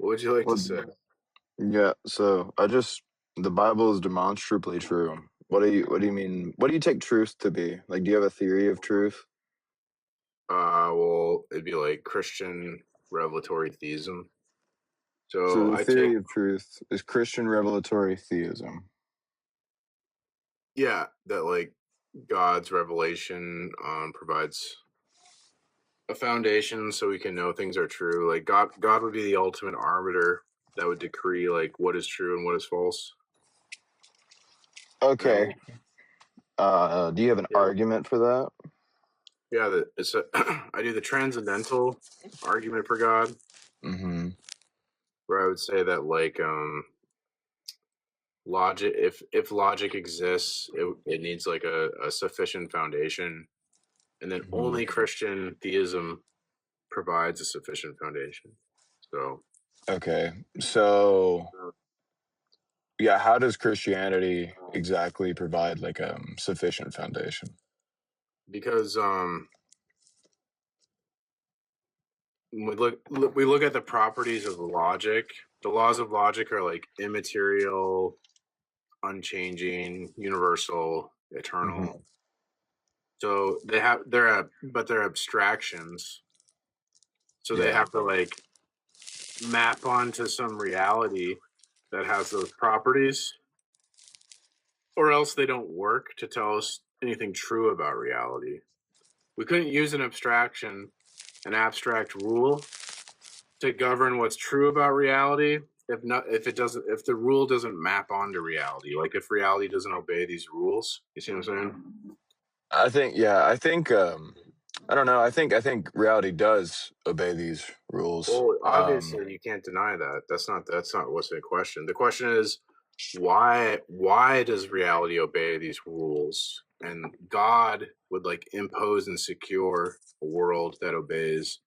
What would you like to Well, say? yeah, so the Bible is demonstrably true. What do you mean? What do you take truth to be? Like, do you have a theory of truth? Well, it'd be like Christian revelatory theism. So So the I take, theory of truth is Christian revelatory theism. yeah, that like God's revelation provides a foundation so we can know things are true. Like God would be the ultimate arbiter that would decree like what is true and what is false. That Okay. way, Do you have an yeah, argument for that? yeah. It's a I do the transcendental argument for God, Mm-hmm. where I would say that like logic, if logic exists, it needs like a sufficient foundation, and then hmm only Christian theism provides a sufficient foundation. So Okay. So yeah, how does Christianity exactly provide like sufficient foundation? because we look at the properties of logic. The laws of logic are like immaterial, unchanging, universal, hmm eternal. So but they're abstractions. So they Yeah. have to like map onto some reality that has those properties, or else they don't work to tell us anything true about reality. We couldn't use an abstract rule to govern what's true about reality if the rule doesn't map onto reality. Like if reality doesn't obey these rules. You see what I'm saying? I don't know. I think reality does obey these rules. Well, obviously you can't deny that. That's not what's the question. The question is why does reality obey these rules? And God would like impose and secure a world that obeys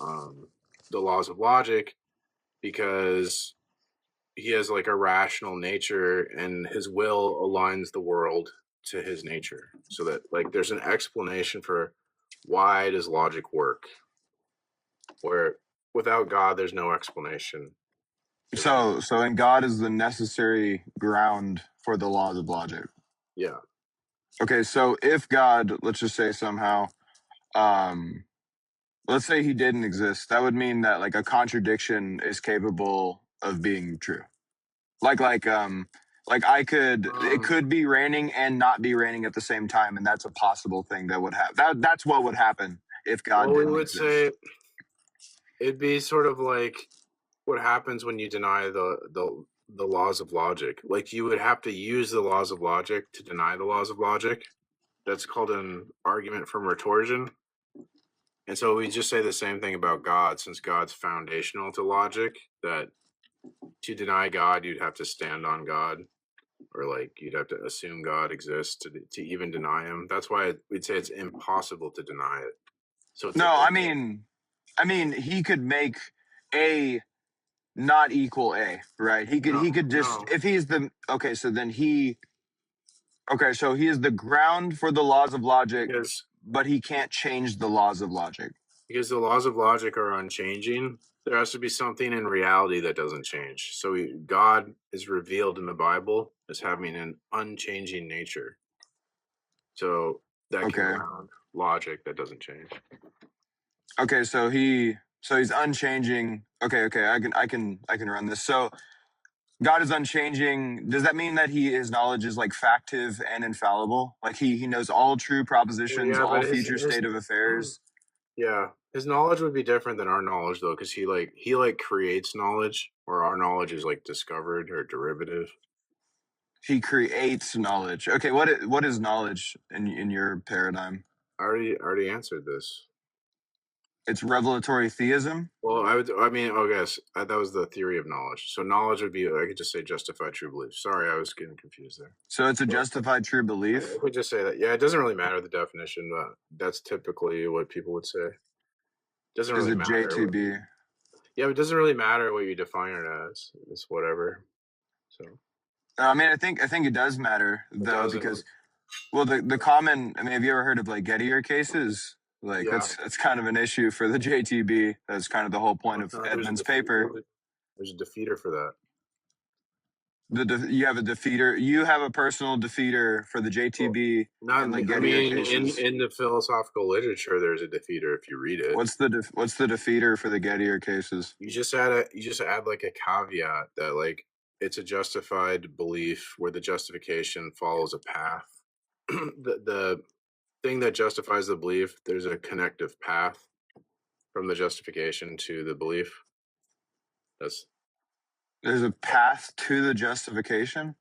um, the laws of logic because he has like a rational nature and his will aligns the world to his nature so that like there's an explanation for why does logic work where without God there's no explanation. So and God is the necessary ground for the laws of logic. Yeah. Okay, so if God, let's just say somehow, um, let's say he didn't exist, that would mean that like a contradiction is capable of being true. Like it um, could be raining and not be raining at the same time, and that's a possible thing that would happen. That's what would happen if God well, we didn't would exist. say it'd be sort of like what happens when you deny the laws of logic. Like you would have to use the laws of logic to deny the laws of logic. That's called an argument from retorsion. And so we just say the same thing about God, since God's foundational to logic, that to deny God, you'd have to stand on God, or like you'd have to assume God exists to even deny him. That's why we'd say it's impossible to deny it. So it's No, a, I mean, he could make A not equal A, right? He could just no, if he's the okay, so then he okay, so he is the ground for the laws of logic, because but he can't change the laws of logic. because the laws of logic are unchanging. There has to be something in reality that doesn't change. So God is revealed in the Bible as having an unchanging nature. So that can Okay. ground logic that doesn't change. Okay, so he's unchanging. Okay, I can run this. So God is unchanging. Does that mean that his knowledge is like factive and infallible? Like he knows all true Well, propositions, yeah, all but future his state of affairs. yeah, his knowledge would be different than our knowledge though, because he like creates knowledge, where our knowledge is like discovered or derivative. He creates knowledge. Okay, what is knowledge in your paradigm? I already answered this. It's revelatory theism. Well, I mean, oh, guess that was the theory of knowledge. So knowledge would be, I could just say justified true belief. Sorry, I was getting confused there. So it's a But justified true I belief. could just say that. Yeah, it doesn't really matter the definition, but that's typically what people would say. Doesn't Is really it matter. J2B? Yeah, it doesn't really matter what you define it as. It's whatever. So I mean, I think it does matter it though doesn't. because well, the common. I mean, have you ever heard of like Gettier cases? Like Yeah. that's kind of an issue for the JTB. That's kind of the whole point of Edmund's paper. There's a defeater for that. You have a defeater. You have a personal defeater for the JTB and the Gettier cases. In the philosophical literature, there's a defeater if you read it. What's the defeater for the Gettier cases? You just add like a caveat that like it's a justified belief where the justification follows a path. the thing that justifies the belief, there's a connective path from the justification to the belief. There's a path to the justification?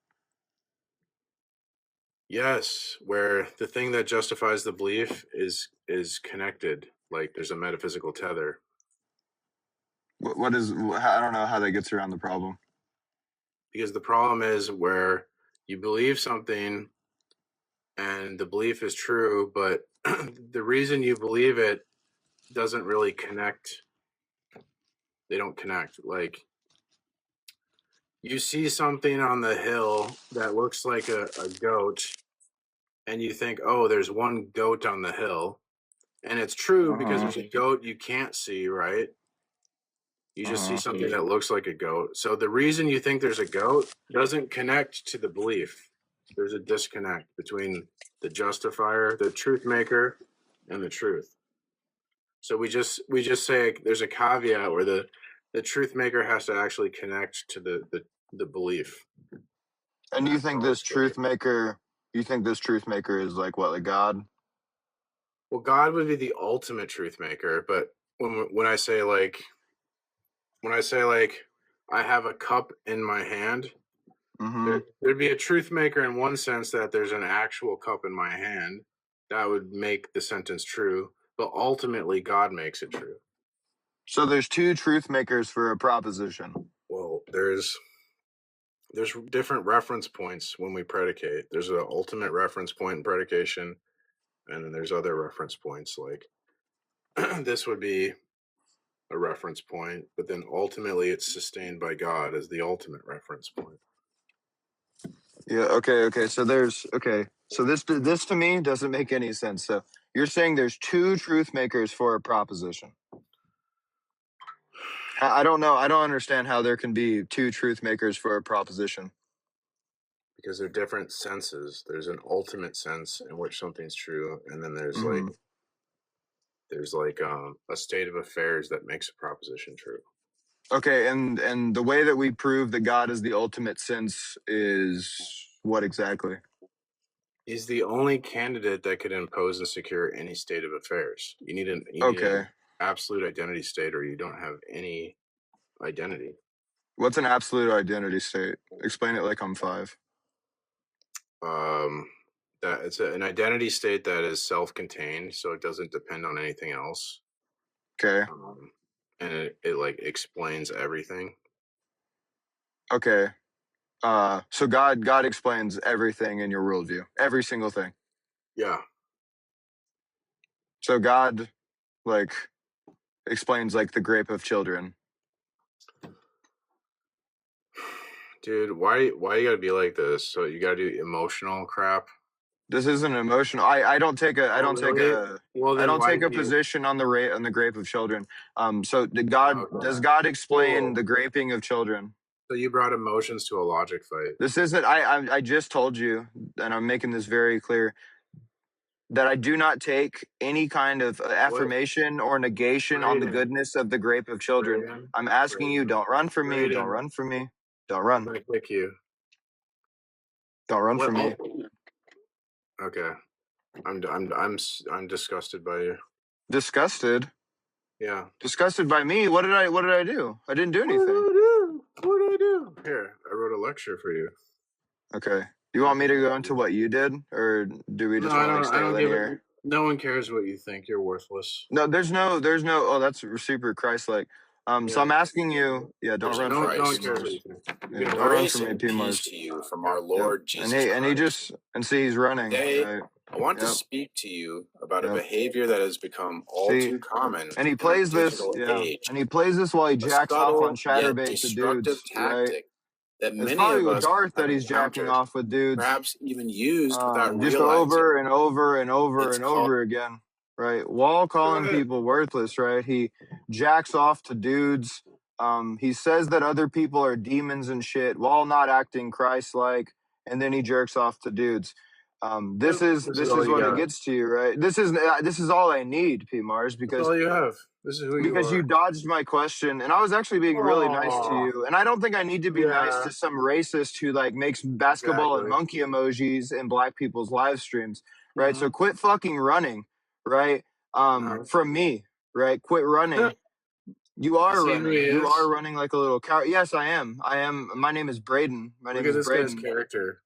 Yes, where the thing that justifies the belief is connected. Like there's a metaphysical tether. What is? I don't know how that gets around the problem. Because the problem is where you believe something and the belief is true, but the reason you believe it doesn't really connect. They don't connect. Like you see something on the hill that looks like a goat and you think, oh, there's one goat on the hill. And it's true because there's a goat you can't see, right? You just see something that looks like a goat. So the reason you think there's a goat doesn't connect to the belief. There's a disconnect between the justifier, the truth maker, and the truth. So we just say there's a caveat where the truth maker has to actually connect to the belief. And you think this truth maker? You think this truth maker is like what, like God? Well, God would be the ultimate truth maker, but when I say like I have a cup in my hand, there'd be a truth maker in one sense that there's an actual cup in my hand. That would make the sentence true, but ultimately God makes it true. So there's two truth makers for a proposition. Well, there's different reference points when we predicate. There's an ultimate reference point in predication, and then there's other reference points like this would be a reference point, but then ultimately it's sustained by God as the ultimate reference point. Yeah, okay. So this to me doesn't make any sense. So you're saying there's two truth makers for a proposition. I don't know. I don't understand how there can be two truth makers for a proposition. Because they're different senses. There's an ultimate sense in which something's true, and then there's a state of affairs that makes a proposition true. Okay, and the way that we prove that God is the ultimate sense is what exactly? He's the only candidate that could impose and secure any state of affairs. You need an absolute identity state, or you don't have any identity. What's an absolute identity state? Explain it like I'm 5. That it's an identity state that is self-contained, so it doesn't depend on anything else. Okay. And it like explains everything. Okay. So God explains everything in your worldview, every single thing. Yeah. So God, like, explains like the grape of children. Dude, why you gotta be like this? So you gotta do emotional crap. This isn't emotional. I don't take a position on the grape of children. So does God explain the graping of children? So you brought emotions to a logic fight. This isn't. I just told you, and I'm making this very clear, that I do not take any kind of affirmation or negation on the goodness of the grape of children. I'm asking you, don't run from me. Don't run from me. Don't run. I'm gonna kick you. Don't run from me. Okay. I'm disgusted by you. Disgusted? Yeah. Disgusted by me? What did I do? I didn't do anything. What did I do? Here, I wrote a lecture for you. Okay. You want me to go into what you did, or do we just want to stay linear? No one cares what you think. You're worthless. No, there's no. Oh, that's super Christ-like. So I'm asking you, don't run from me. No one cares what you think. Don't run from me, P-Mars. To you from our Lord Jesus Christ. And see he's running. Today, I want to speak to you about a behavior that has become all too common. And he plays this, and he plays this while he jacks off on Chatterbait to dudes, right? That it's probably with Darth that he's jacking off with dudes. Perhaps even used without just over and over and over and over again, right? While calling people worthless, right? He jacks off to dudes He says that other people are demons and shit while not acting Christ-like, and then he jerks off to dudes. This is all you what got. it gets to you, right? This is all I need, P. Mars, That's because all you have. This is who you because are. you dodged my question, and I was actually being really nice to Aw. you. And I don't think I need to be nice Yeah. to some racist who like makes basketball and Exactly. monkey emojis in black people's live streams, right? Mhm. So quit fucking running, right? Uh-huh. From me, right? Quit running. You are See who he running. You are is? running like a little coward. Yes, I am. I am. My name is Braden. My Look name at is this guy's Braden. character.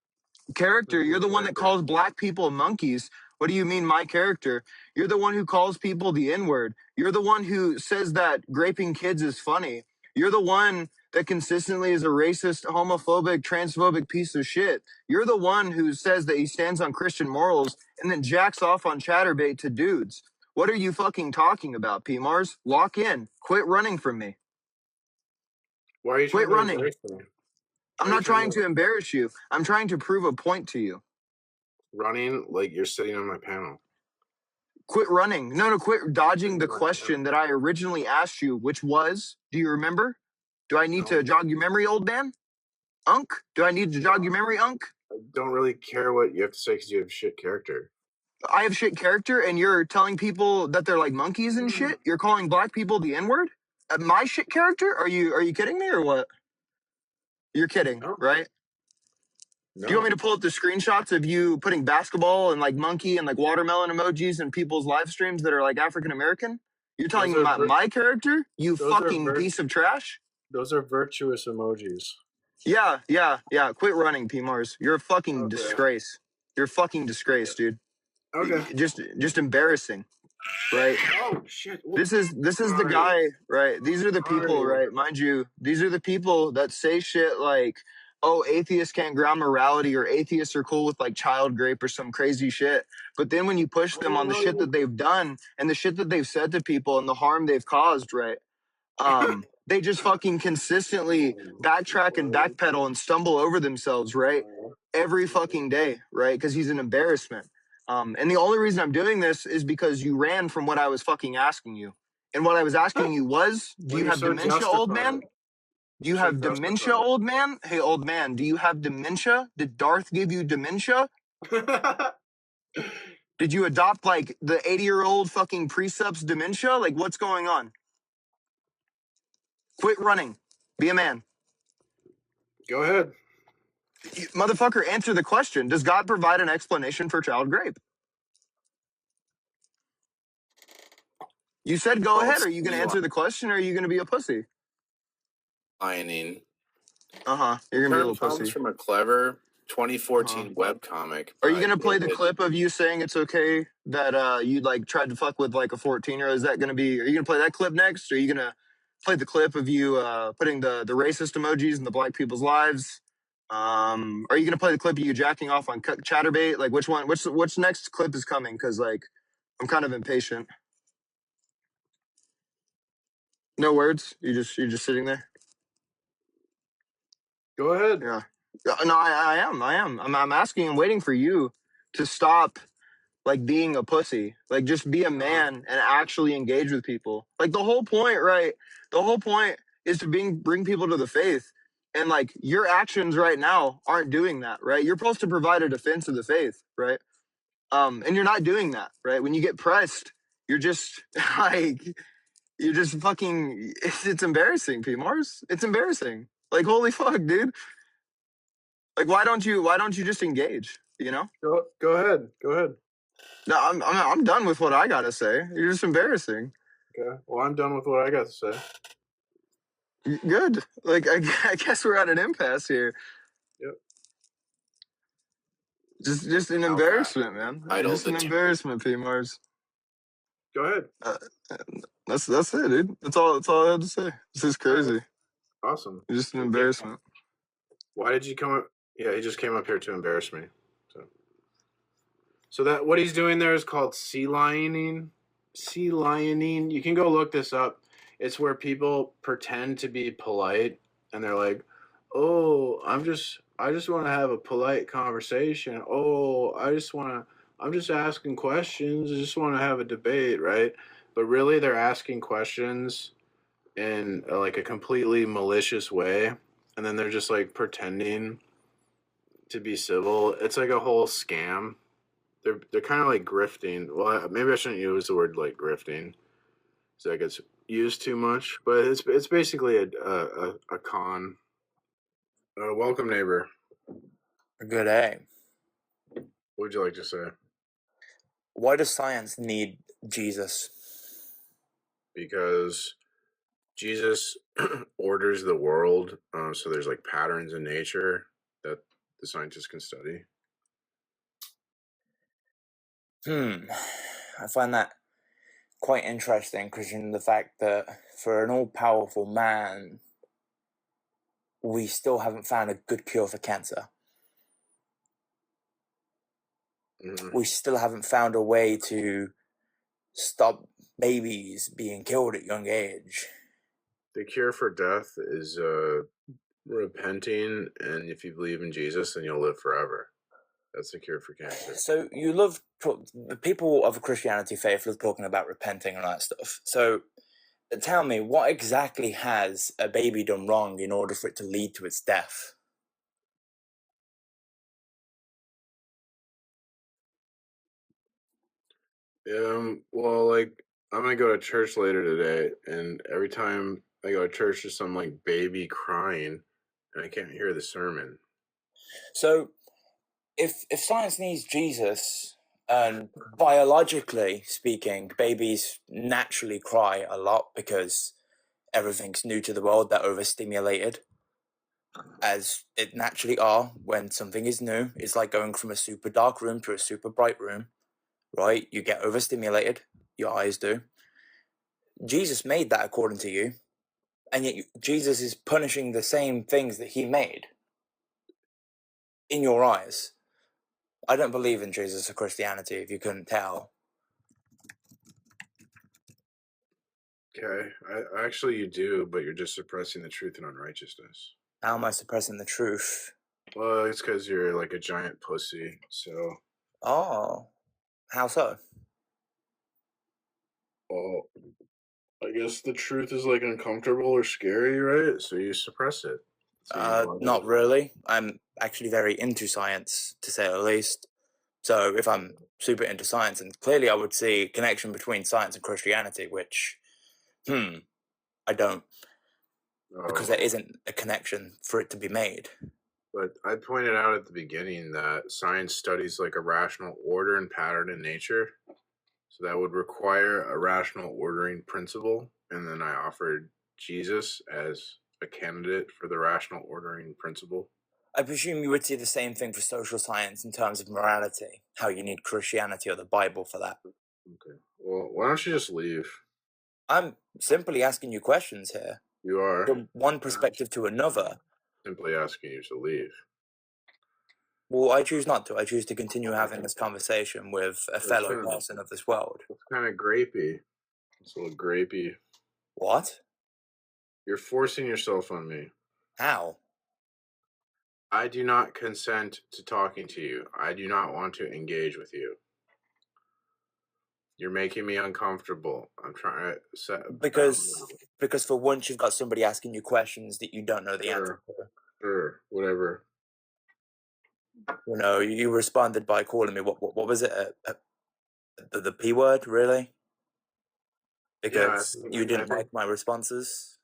Character. Look at You're his the one that character. calls black people monkeys. What do you mean, my character? You're the one who calls people the N-word. You're the one who says that raping kids is funny. You're the one that consistently is a racist, homophobic, transphobic piece of shit. You're the one who says that he stands on Christian morals and then jacks off on Chatterbait to dudes. What are you fucking talking about, P. Mars? Lock in. Quit running from me. Why are you Quit trying to running. embarrass me? I'm not trying to embarrass you. I'm trying to prove a point to you. Running like you're sitting on my panel. Quit running. No, quit dodging the Sitting on my question panel. that I originally asked you, which was, do you remember? Do I need No. to jog your memory, old man? Unk? Do I need to jog your memory, Unk? I don't really care what you have to say because you have shit character. I have shit character, and you're telling people that they're like monkeys and shit? You're calling black people the N-word? My shit character? Are you kidding me or what? You're kidding, No. right? No. Do you want me to pull up the screenshots of you putting basketball and like monkey and like watermelon emojis in people's live streams that are like African American? You're telling me my character? You fucking piece of trash? Those are virtuous emojis. Yeah. Quit running, P. Mars. You're a fucking disgrace. You're a fucking disgrace, dude. Okay. Just embarrassing, right? Oh shit. This is the guy, right? These are the people, right? Mind you, these are the people that say shit like, "Oh, atheists can't ground morality," or "Atheists are cool with like child rape" or some crazy shit. But then when you push them on the shit that they've done and the shit that they've said to people and the harm they've caused, right? They just fucking consistently backtrack and backpedal and stumble over themselves, right? Every fucking day, right? Because he's an embarrassment. And the only reason I'm doing this is because you ran from what I was fucking asking you. And what I was asking you was, do you have dementia, old man? Do you have dementia, old man? Hey, old man, do you have dementia? Did Darth give you dementia? Did you adopt like the 80-year-old fucking precepts dementia? Like, what's going on? Quit running. Be a man. Go ahead. Motherfucker, answer the question. Does God provide an explanation for child rape? You said go ahead. Are you going to answer the question or are you going to be a pussy? Lining. You're going to be a little comes pussy. from a clever 2014 webcomic. Are you going to play the clip of you saying it's okay that you like tried to fuck with like a 14-year-old? Is that going to be, are you going to play that clip next? Or are you going to play the clip of you putting the racist emojis in the black people's lives? Are you going to play the clip of you jacking off on Chatterbait? Like which one, which next clip is coming? Cause like, I'm kind of impatient. No words. You're just sitting there. Go ahead. Yeah. No, I am. I'm asking and waiting for you to stop like being a pussy. Like just be a man and actually engage with people. Like the whole point, right? The whole point is to bring people to the faith. And like your actions right now aren't doing that, right? You're supposed to provide a defense of the faith, right? And you're not doing that, right? When you get pressed, you're just like you're just fucking it's embarrassing, P. Mars. It's embarrassing. Like holy fuck, dude. Like why don't you just engage? You know? Go ahead. Go ahead. No, I'm done with what I gotta say. You're just embarrassing. Okay. Well, I'm done with what I got to say. Good. Like I guess we're at an impasse here. Yep. Just an embarrassment, man. Just an embarrassment, P. Mars. Go ahead. That's it, dude. That's all I had to say. This is crazy. Right. Awesome. Just an embarrassment. Why did you come up? Yeah, he just came up here to embarrass me. So that what he's doing there is called sea lioning. Sea lioning. You can go look this up. It's where people pretend to be polite and they're like, "Oh, I just want to have a polite conversation. Oh, I'm just asking questions. I just want to have a debate, right?" But really they're asking questions in like a completely malicious way, and then they're just like pretending to be civil. It's like a whole scam. They're kind of like grifting. Well, maybe I shouldn't use the word like grifting, so that gets used too much. But it's basically a con. Welcome, neighbor. Good day. What would you like to say? Why does science need Jesus? Because Jesus orders the world, so there's like patterns in nature that the scientists can study. I find that quite interesting, because the fact that for an all-powerful man, we still haven't found a good cure for cancer. We still haven't found a way to stop babies being killed at young age. The cure for death is repenting, and if you believe in Jesus, then you'll live forever. That's the cure for cancer. So you love the people of a Christianity faith love talking about repenting and all that stuff. So tell me, what exactly has a baby done wrong in order for it to lead to its death? Well, like I'm gonna go to church later today, and every time I go to church, there's some like baby crying, and I can't hear the sermon. So if science needs Jesus, and biologically speaking, babies naturally cry a lot because everything's new to the world, they're overstimulated, as it naturally are when something is new. It's like going from a super dark room to a super bright room, right? You get overstimulated, your eyes do. Jesus made that according to you, and yet Jesus is punishing the same things that he made in your eyes. I don't believe in Jesus or Christianity, if you couldn't tell. Okay, actually you do, but you're just suppressing the truth and unrighteousness. How am I suppressing the truth? Well, it's because you're like a giant pussy, so... Oh, how so? Well, I guess the truth is like uncomfortable or scary, right? So you suppress it. Not really. I'm actually very into science, to say the least. So if I'm super into science, and clearly I would see a connection between science and Christianity, which, I don't. Because there isn't a connection for it to be made. But I pointed out at the beginning that science studies like a rational order and pattern in nature. So that would require a rational ordering principle. And then I offered Jesus as a candidate for the rational ordering principle. I presume you would see the same thing for social science in terms of morality, how you need Christianity or the Bible for that. Okay. Well, why don't you just leave? I'm simply asking you questions here. You are. From one perspective to another. Simply asking you to leave. Well, I choose not to. I choose to continue having this conversation with a fellow person of this world. It's kind of grapey. It's a little grapey. What? You're forcing yourself on me. How? I do not consent to talking to you. I do not want to engage with you. You're making me uncomfortable. I'm trying to set... Because for once you've got somebody asking you questions that you don't know the answer to. Sure, whatever. You know, you responded by calling me, what was it? The P word, really? Because you didn't like my responses?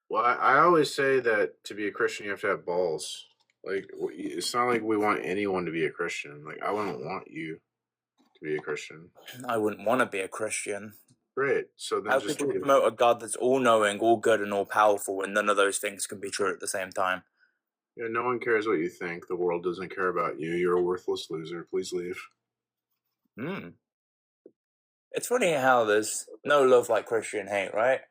Well, I always say that to be a Christian, you have to have balls. Like, it's not like we want anyone to be a Christian. Like, I wouldn't want you to be a Christian. I wouldn't want to be a Christian. Great. So then how could you promote a God that's all-knowing, all-good, and all-powerful when none of those things can be true at the same time? Yeah, no one cares what you think. The world doesn't care about you. You're a worthless loser. Please leave. It's funny how there's no love like Christian hate, right?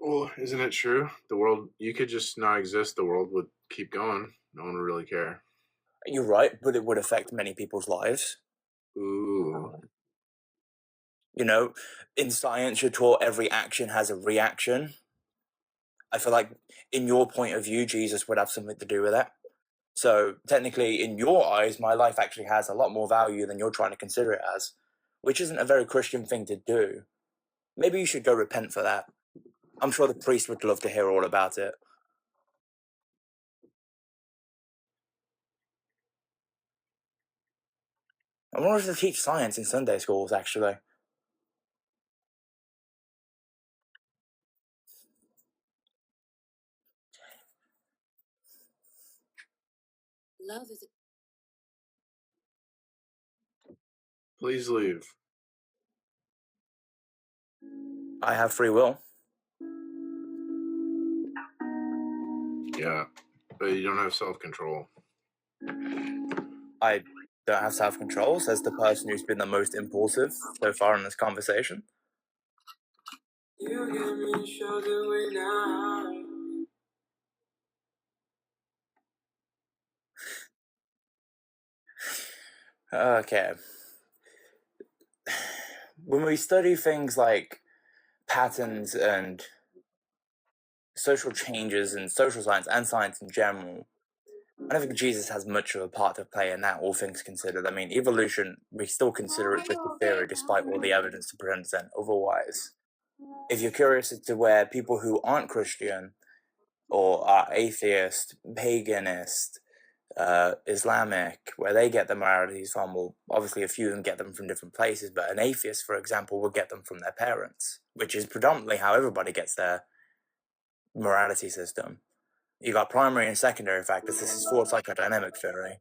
Well, isn't it true? The world, you could just not exist. The world would keep going. No one would really care. You're right, but it would affect many people's lives. Ooh. You know, in science, you're taught every action has a reaction. I feel like, in your point of view, Jesus would have something to do with that. So, technically, in your eyes, my life actually has a lot more value than you're trying to consider it as, which isn't a very Christian thing to do. Maybe you should go repent for that. I'm sure the priest would love to hear all about it. I wanted to teach science in Sunday schools, actually. Love is. Please leave. I have free will. Yeah, but you don't have self-control. I don't have self-control, says the person who's been the most impulsive so far in this conversation. You give me shoulder when Okay. When we study things like patterns and social changes in social science and science in general, I don't think Jesus has much of a part to play in that, all things considered. I mean, evolution, we still consider it just a theory despite all the evidence to present otherwise. If you're curious as to where people who aren't Christian or are atheist, paganist, Islamic, where they get their moralities from, well, obviously a few of them get them from different places, but an atheist, for example, will get them from their parents, which is predominantly how everybody gets their morality system. You got primary and secondary factors. This is for psychodynamic theory.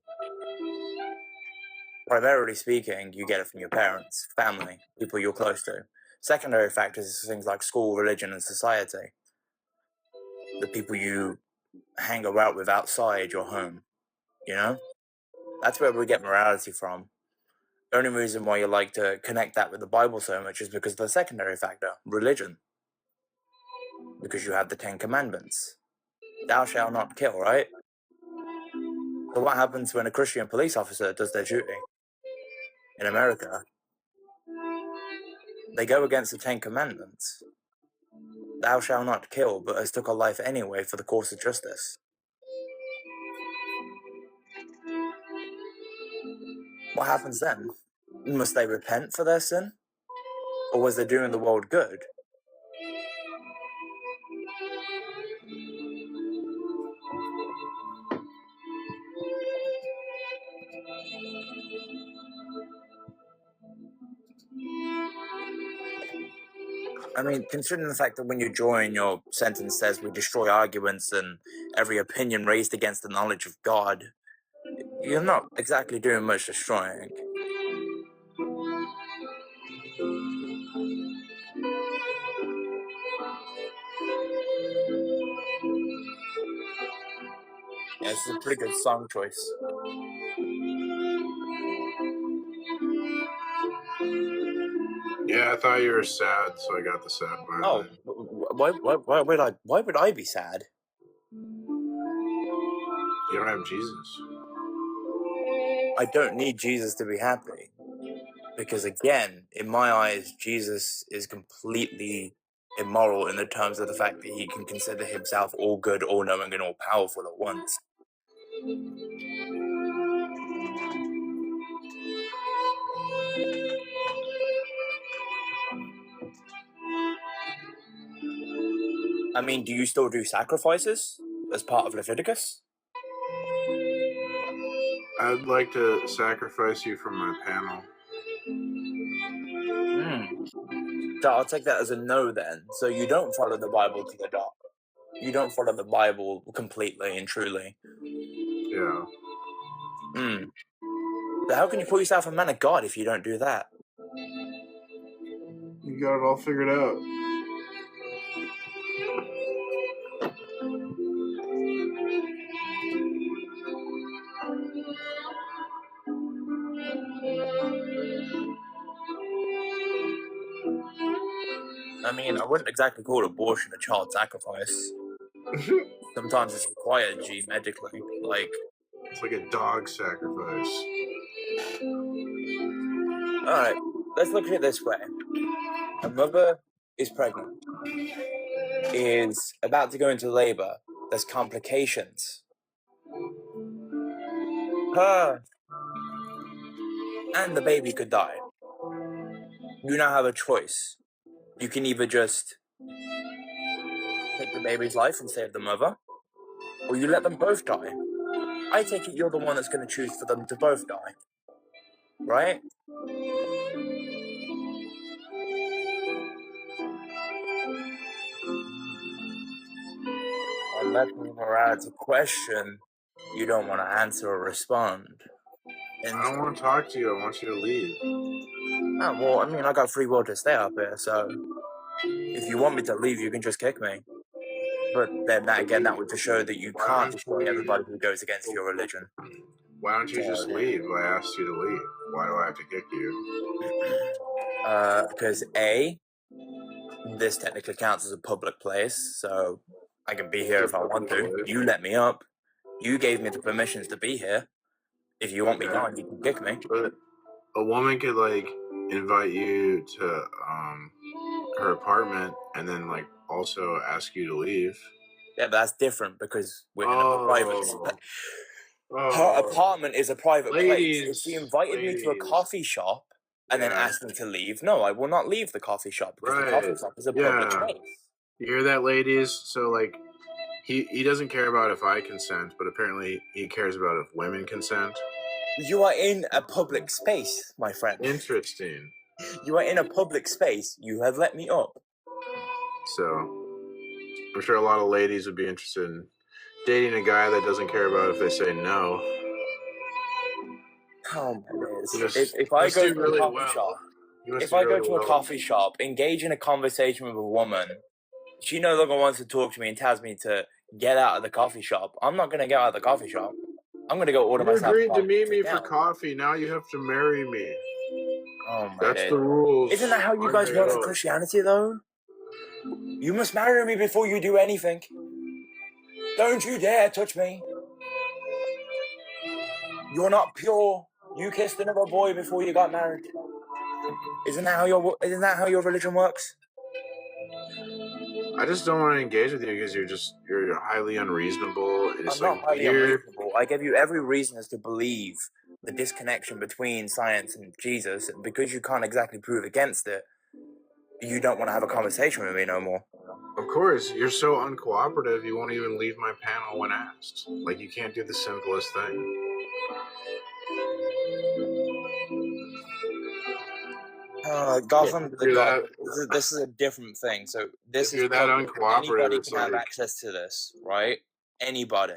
Primarily speaking, you get it from your parents, family, people you're close to. Secondary factors is things like school, religion, and society. The people you hang about with outside your home, you know? That's where we get morality from. The only reason why you like to connect that with the Bible so much is because of the secondary factor, religion. Because you have the 10 Commandments. Thou shalt not kill, right? So what happens when a Christian police officer does their duty in America? They go against the 10 Commandments. Thou shalt not kill, but has took a life anyway for the course of justice. What happens then? Must they repent for their sin? Or was they doing the world good? I mean, considering the fact that when you join, your sentence says we destroy arguments and every opinion raised against the knowledge of God, you're not exactly doing much destroying. Yeah, this is a pretty good song choice. Yeah, I thought you were sad, so I got the sad violin. Oh, why would I be sad? You don't have Jesus. I don't need Jesus to be happy. Because again, in my eyes, Jesus is completely immoral in the terms of the fact that he can consider himself all good, all knowing, and all powerful at once. I mean, do you still do sacrifices as part of Leviticus? I'd like to sacrifice you from my panel. So I'll take that as a no then. So you don't follow the Bible to the dot. You don't follow the Bible completely and truly. Yeah. So how can you call yourself a man of God if you don't do that? You got it all figured out. I mean, I wouldn't exactly call abortion a child sacrifice. Sometimes it's required, medically. It's like a dog sacrifice. Alright, let's look at it this way. A mother is pregnant, is about to go into labor. There's complications. Her and the baby could die. You now have a choice. You can either just take the baby's life and save the mother, or you let them both die. I take it you're the one that's going to choose for them to both die, right? Unless it's a question you don't want to answer or respond. And I don't want to talk to you. I want you to leave. Oh, well, I mean, I got free will to stay up here, so if you want me to leave, you can just kick me. But then that would just show that you can't destroy everybody who goes against your religion. Why don't you just leave? I asked you to leave. Why do I have to kick you? Because A, this technically counts as a public place, so I can be here if I want to. You let me up. You gave me the permissions to be here. If you want me gone, you can kick me. But a woman could, like, invite you to her apartment and then, like, also ask you to leave. Yeah, but that's different because we're in a private... Her apartment is a private place. If she invited me to a coffee shop and then asked me to leave, no, I will not leave the coffee shop because the coffee shop is a public place. You hear that, ladies? So, like, he doesn't care about if I consent, but apparently he cares about if women consent. You are in a public space, my friend. Interesting. You are in a public space. You have let me up. So, I'm sure a lot of ladies would be interested in dating a guy that doesn't care about if they say no. Oh my days. If I go to a coffee shop, if I go to a coffee shop, engage in a conversation with a woman, she no longer wants to talk to me and tells me to get out of the coffee shop, I'm not going to get out of the coffee shop. I'm going to go order myself. You agreed to meet me for coffee. Now you have to marry me. Oh my That's the rules. Isn't that how you guys work for Christianity, though? You must marry me before you do anything. Don't you dare touch me. You're not pure. You kissed another boy before you got married. Isn't that how your religion works? I just don't want to engage with you because you're highly unreasonable. I'm not highly unreasonable. I give you every reason as to believe the disconnection between science and Jesus, and because you can't exactly prove against it, you don't want to have a conversation with me no more. Of course, you're so uncooperative, you won't even leave my panel when asked. Like, you can't do the simplest thing. Gotham, this is a different thing. So this if you're that uncooperative, anybody can have access to this, right? Anybody.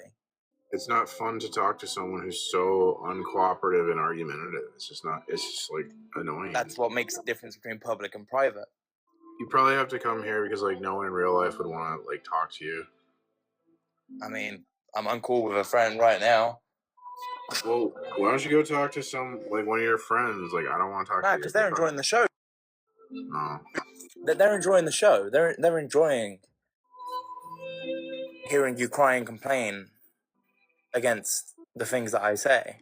It's not fun to talk to someone who's so uncooperative and argumentative. It's just like annoying. That's what makes the difference between public and private. You probably have to come here because, like, no one in real life would want to, like, talk to you. I mean, I'm uncool with a friend right now. Well, why don't you go talk to one of your friends? Like, I don't want to talk to you. Because they're enjoying the show. No. They're enjoying the show. They're enjoying hearing you cry and complain against the things that I say.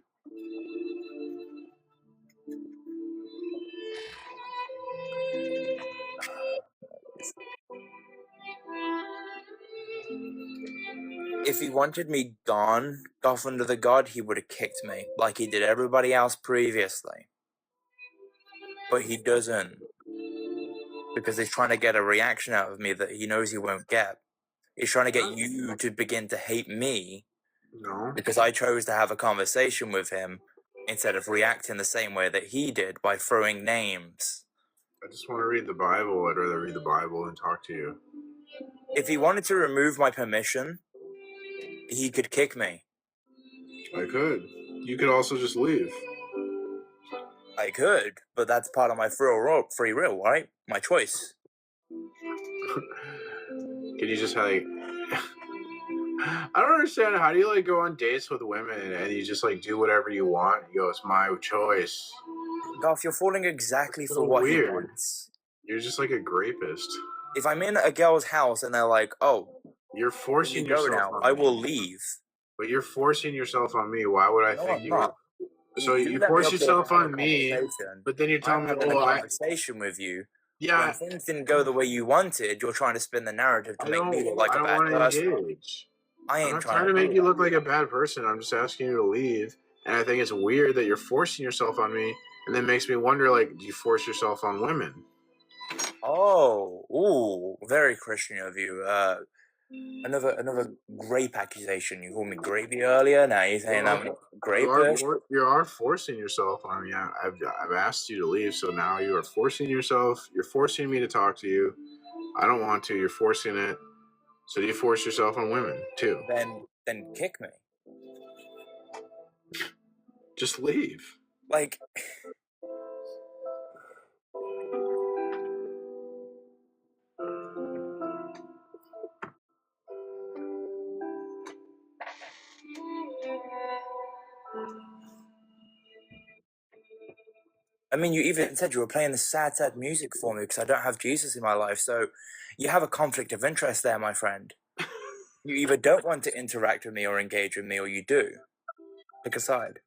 If he wanted me gone, off under the God, he would have kicked me like he did everybody else previously. But he doesn't. Because he's trying to get a reaction out of me that he knows he won't get. He's trying to get you to begin to hate me. No. Because I chose to have a conversation with him instead of reacting the same way that he did by throwing names. I just want to read the Bible. I'd rather read the Bible than talk to you. If he wanted to remove my permission, he could kick me. I could. You could also just leave. I could, but that's part of my free will, right? My choice. Can you just, like... I don't understand. How do you, like, go on dates with women and you just, like, do whatever you want? You go, it's my choice. Golf, you're falling exactly for what he wants. You're just like a grapist. If I'm in a girl's house and they're like, oh, you're forcing yourself now, I will leave. But you're forcing yourself on me. Why would I think you would? So you force yourself on me, but then you're telling me, well, I conversation with you. Yeah. When things didn't go the way you wanted, you're trying to spin the narrative to make me look like a bad person. Engage. I'm not trying to make you look like a bad person. I'm just asking you to leave. And I think it's weird that you're forcing yourself on me, and then makes me wonder, like, do you force yourself on women? Oh, ooh, very Christian of you. Another grape accusation. You called me gravy earlier. Now you're saying I'm a grape person. You are forcing yourself on me. I've asked you to leave, so now you are forcing yourself. You're forcing me to talk to you. I don't want to. You're forcing it. So you force yourself on women too. Then kick me. Just leave. Like. I mean, you even said you were playing the sad music for me because I don't have Jesus in my life. So you have a conflict of interest there, my friend. You either don't want to interact with me or engage with me, or you do. Pick a side.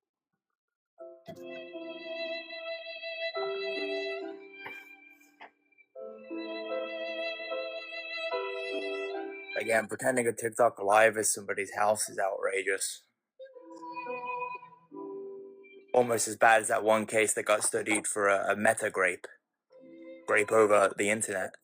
Again, pretending a TikTok live as somebody's house is outrageous. Almost as bad as that one case that got studied for a meta grape over the internet.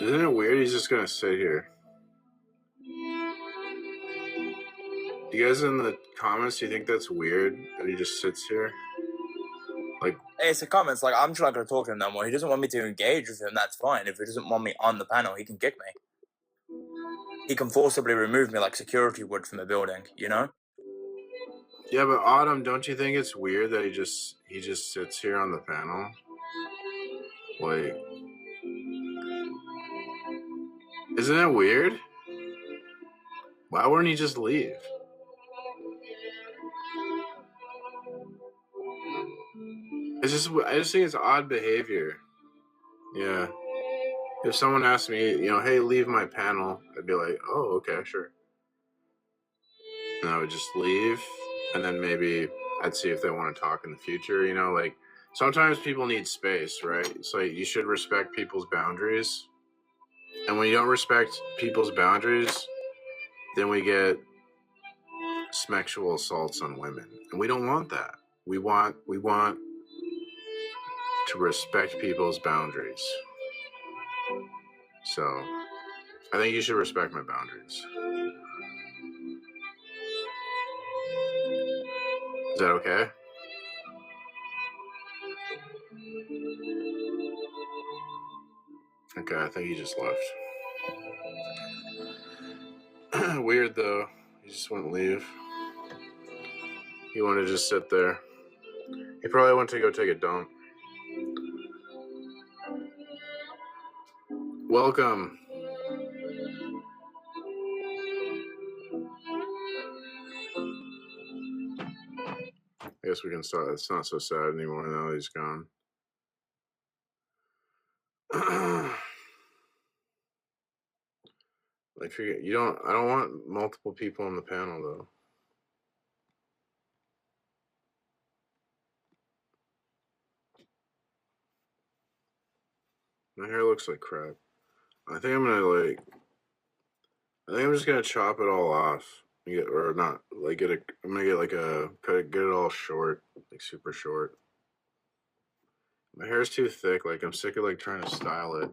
Isn't it weird? He's just gonna sit here. You guys in the comments, do you think that's weird that he just sits here? Like, hey, it's the comments. Like, I'm just not going to talk to him no more. He doesn't want me to engage with him. That's fine. If he doesn't want me on the panel, he can kick me. He can forcibly remove me like security would from a building. You know? yeah, but Autumn, don't you think it's weird that he just sits here on the panel? Like, isn't it weird? Why wouldn't he just leave? I just think it's odd behavior. Yeah. If someone asked me, hey, leave my panel, I'd be like, oh, okay, sure. And I would just leave, and then maybe I'd see if they want to talk in the future. Like sometimes people need space, right? It's like you should respect people's boundaries. And when you don't respect people's boundaries, then we get sexual assaults on women. And we don't want that. We want to respect people's boundaries. So I think you should respect my boundaries. Is that okay? Okay, I think he just left. Weird though. He just wouldn't leave. He wanted to just sit there. He probably went to go take a dump. Welcome. I guess we can start. It's not so sad anymore now that he's gone. Like, I don't want multiple people on the panel though. My hair looks like crap. I think I'm just gonna chop it all off. Or not, like I'm gonna get get it all short, like super short. My hair's too thick, like I'm sick of trying to style it.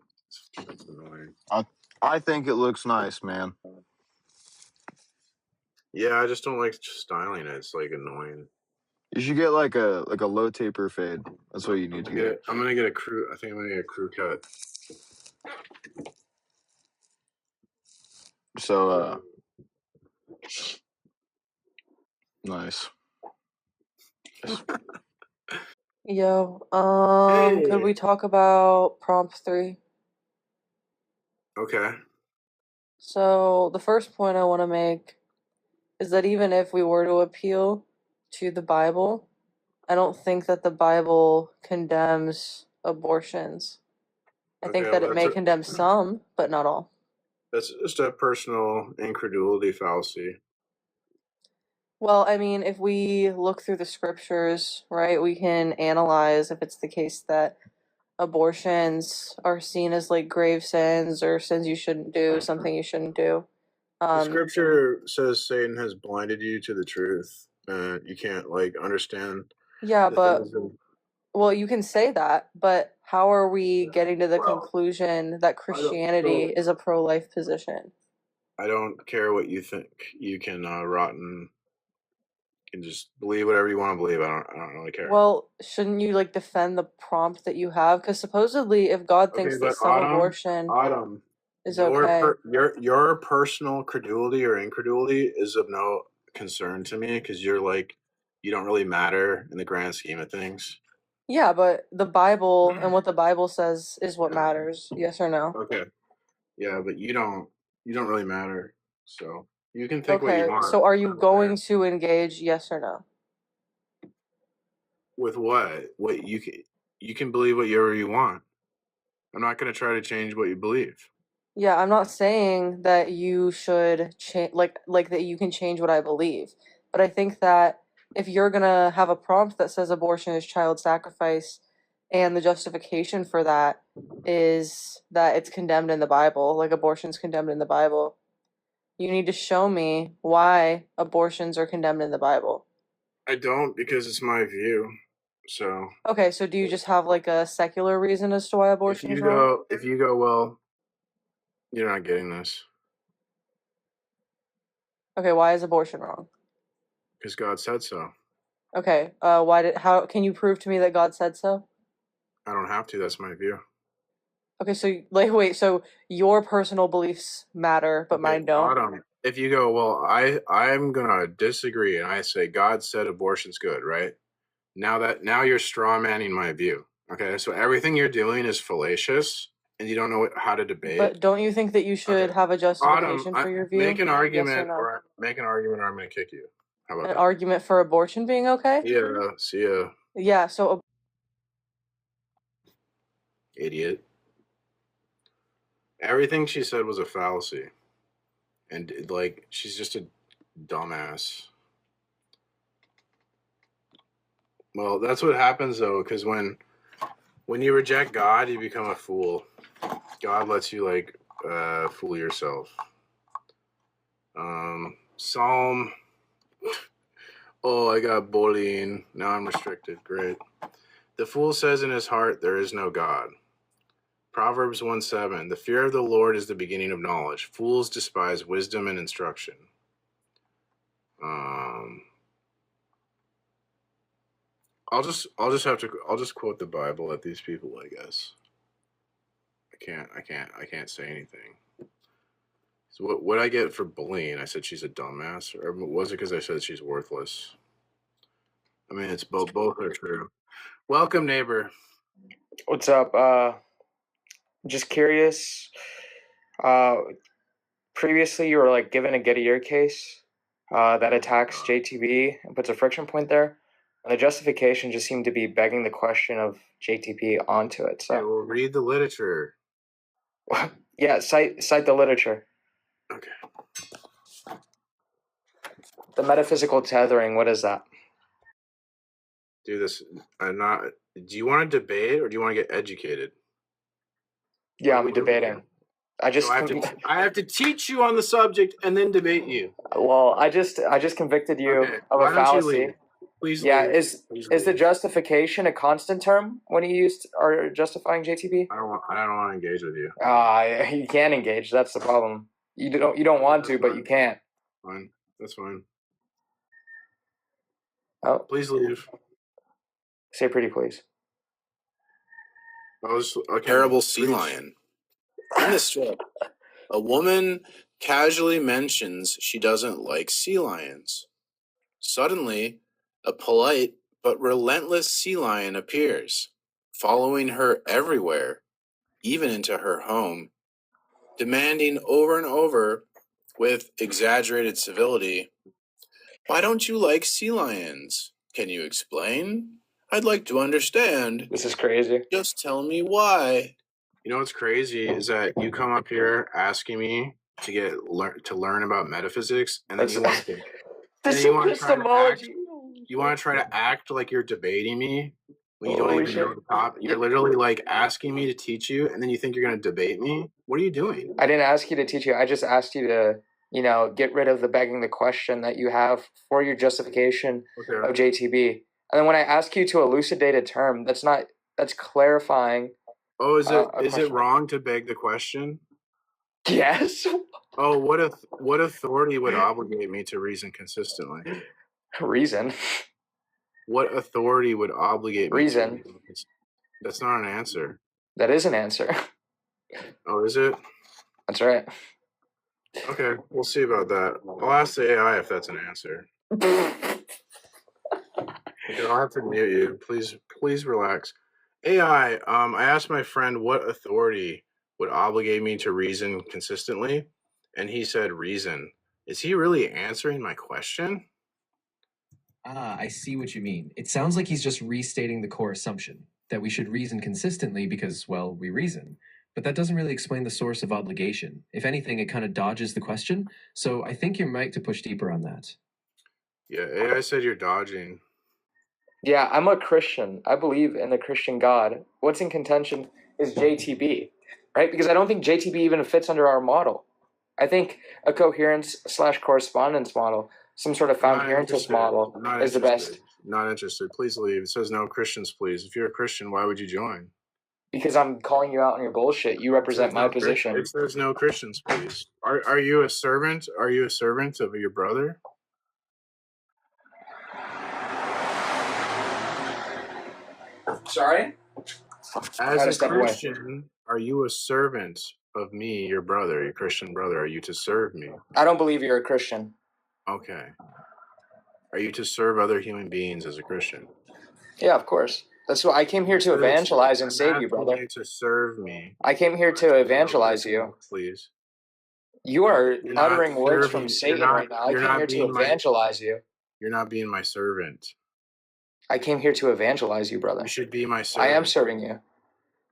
It's annoying. I think it looks nice, man. Yeah, I just don't like styling it. It's annoying. You should get like a low taper fade. That's what you need to get. I'm gonna get a crew. I think I'm gonna get a crew cut. So nice. Yo, could we talk about prompt 3? Okay. So the first point I want to make is that even if we were to appeal to the Bible, I don't think that the Bible condemns abortions. I think that it may condemn some, but not all. That's just a personal incredulity fallacy. Well, I mean, if we look through the scriptures, right, we can analyze if it's the case that abortions are seen as like grave sins or sins you shouldn't do, something you shouldn't do. The scripture says Satan has blinded you to the truth. You can't like understand. Yeah, but well, you can say that, but how are we getting to the conclusion that Christianity is a pro-life position? I don't care what you think. You can you can just believe whatever you want to believe. I don't really care. Well, shouldn't you like defend the prompt that you have? Because supposedly, if God thinks that some abortion is okay, your personal credulity or incredulity is of no concern to me because you're like you don't really matter in the grand scheme of things. Yeah, but the Bible and what the Bible says is what matters. Yes or no? Okay. Yeah, but you don't really matter. So you can think what you want. So are you going to engage? Yes or no? With what? What you can believe whatever you want. I'm not going to try to change what you believe. Yeah, I'm not saying that you should change, like that you can change what I believe. But I think that if you're gonna have a prompt that says abortion is child sacrifice, and the justification for that is that it's condemned in the Bible, like abortion's condemned in the Bible, you need to show me why abortions are condemned in the Bible. I don't, because it's my view. So okay, so do you just have like a secular reason as to why abortion is wrong? If you go, well, you're not getting this. Okay, why is abortion wrong? Because God said so. Okay, how can you prove to me that God said so? I don't have to, that's my view. Okay, so wait, so your personal beliefs matter, but mine don't? If you go, well, I'm gonna disagree and I say God said abortion's good, right? Now you're straw manning my view. Okay, so everything you're doing is fallacious and you don't know how to debate. But don't you think that you should have a justification for your view? Make an argument, or I'm gonna kick you. How about an argument for abortion being okay? Yeah, see ya. Yeah, so Idiot. Everything she said was a fallacy. And like she's just a dumbass. Well, that's what happens though, because when you reject God, you become a fool. God lets you like fool yourself. Psalm. Oh, I got bullying. Now I'm restricted. Great. The fool says in his heart, there is no God. Proverbs 1:7. The fear of the Lord is the beginning of knowledge. Fools despise wisdom and instruction. I'll just quote the Bible at these people, I guess. I can't say anything. So what I get for bullying? I said she's a dumbass, or was it because I said she's worthless? I mean, it's both are true. Welcome, neighbor. What's up? Just curious. Previously you were like given a get a year case that attacks JTB and puts a friction point there. And the justification just seemed to be begging the question of JTB onto it. So we'll read the literature. Yeah, cite the literature. Okay. The metaphysical tethering, what is that? Do this. Do you want to debate or do you want to get educated? Yeah, I'm debating. I have to teach you on the subject and then debate you. Well, I just convicted you of a fallacy. Please. Yeah, leave. Is the justification a constant term when you are justifying JTB? I don't want to engage with you. You can't engage. That's the problem. You don't want to, but you can't. Fine. That's fine. Oh, please leave. Say pretty please. Terrible sea lion. In the strip, a woman casually mentions she doesn't like sea lions. Suddenly, a polite but relentless sea lion appears, following her everywhere, even into her home, demanding over and over, with exaggerated civility, "Why don't you like sea lions? Can you explain? I'd like to understand. This is crazy. Just tell me why. You know what's crazy is that you come up here asking me to learn about metaphysics, and then you want to try to act like you're debating me when you don't even know the topic. You're literally like asking me to teach you, and then you think you're going to debate me. What are you doing? I didn't ask you to teach you. I just asked you to, get rid of the begging the question that you have for your justification of JTB. And then when I ask you to elucidate a term, that's clarifying. Oh, is it wrong to beg the question? Yes. Oh, what authority would obligate me to reason consistently? Reason. What authority would obligate me? Reason. That's not an answer. That is an answer. Oh, is it? That's right. Okay, we'll see about that. I'll ask the AI if that's an answer. Okay, I'll have to mute you. Please relax. AI, I asked my friend what authority would obligate me to reason consistently, and he said reason. Is he really answering my question? I see what you mean. It sounds like he's just restating the core assumption, that we should reason consistently because, well, we reason. But that doesn't really explain the source of obligation. If anything, it kind of dodges the question, so I think you're right to push deeper on that. Yeah, AI said you're dodging. Yeah, I'm a Christian. I believe in the Christian God. What's in contention is JTB, right? Because I don't think JTB even fits under our model. I think a coherence/correspondence model, some sort of coherentist model, is the best. Not interested. Please leave. It says no Christians, please. If you're a Christian, why would you join? Because I'm calling you out on your bullshit. You represent my position. It says no Christians, please. Are you a servant? Are you a servant of your brother? Sorry? As a Christian, are you a servant of me, your brother, your Christian brother? Are you to serve me? I don't believe you're a Christian. Okay. Are you to serve other human beings as a Christian? Yeah, of course. That's why I came here to evangelize and save you, brother. To serve me. I came here to evangelize you. Please. You are uttering words from Satan right now. I came here to evangelize you. You're not being my servant. I came here to evangelize you, brother. You should be my servant. I am serving you.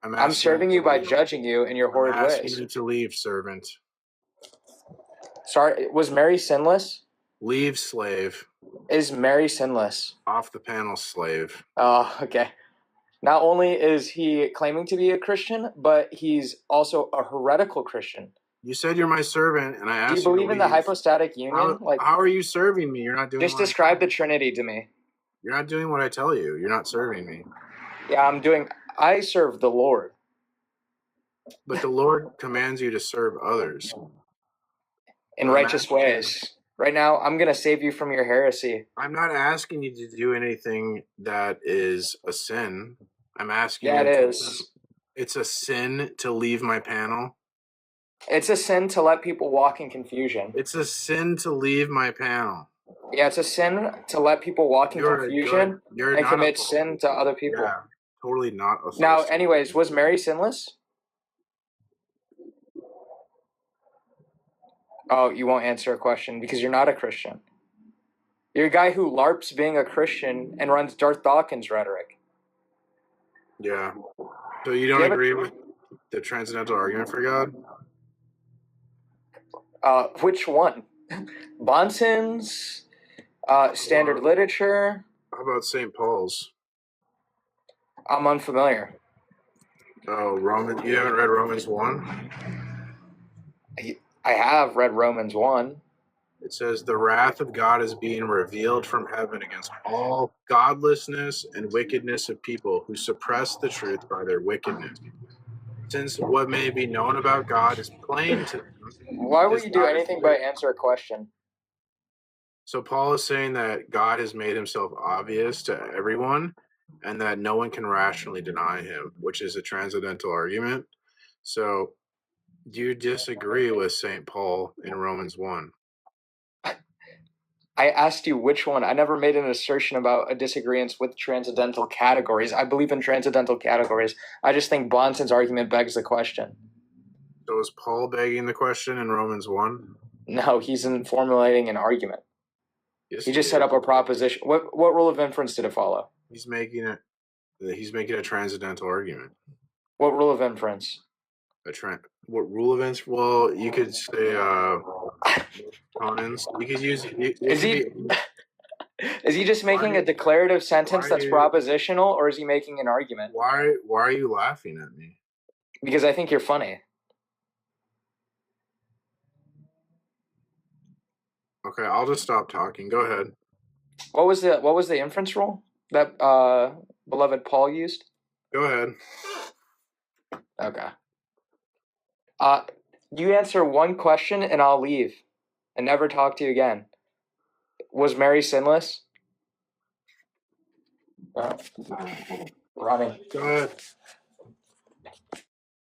I'm serving you by judging you in your horrid ways. I'm asking you to leave, servant. Sorry, was Mary sinless? Leave, slave. Is Mary sinless? Off the panel, slave. Oh, okay. Not only is he claiming to be a Christian, but he's also a heretical Christian. You said you're my servant, and I asked you. Do you believe in the hypostatic union? How are you serving me? You're not doing. Just describe the Trinity to me. You're not doing what I tell you. You're not serving me. Yeah, I serve the Lord. But the Lord commands you to serve others. In righteous ways. Right now, I'm going to save you from your heresy. I'm not asking you to do anything that is a sin. I'm asking you. Yeah, it is. It's a sin to leave my panel. It's a sin to let people walk in confusion. It's a sin to leave my panel. Yeah, it's a sin to let people walk in confusion and commit sin to other people. Yeah, totally not. Now, anyways, was Mary sinless? Oh, you won't answer a question because you're not a Christian. You're a guy who LARPs being a Christian and runs Darth Dawkins rhetoric. Yeah. So you don't agree with the transcendental argument for God? Which one? Bonson's? Standard literature? How about St. Paul's? I'm unfamiliar. Oh, you haven't read Romans 1? I have read Romans 1. It says, the wrath of God is being revealed from heaven against all godlessness and wickedness of people who suppress the truth by their wickedness. Since what may be known about God is plain to them. Why would you do anything but answer a question? So Paul is saying that God has made himself obvious to everyone and that no one can rationally deny him, which is a transcendental argument. So do you disagree with St. Paul in Romans 1? I asked you which one. I never made an assertion about a disagreement with transcendental categories. I believe in transcendental categories. I just think Bonson's argument begs the question. So is Paul begging the question in Romans 1? No, he's formulating an argument. Yes, He just set did. up a proposition. What rule of inference did it follow? He's making a transcendental argument. What rule of inference? What rule of inference? Well, you could say Conans. You could use. Is he just making a declarative sentence that's propositional, or is he making an argument? Why are you laughing at me? Because I think you're funny. Okay, I'll just stop talking. Go ahead. What was the inference rule that beloved Paul used? Go ahead. Okay. You answer one question and I'll leave and never talk to you again. Was Mary sinless? Running. Go ahead.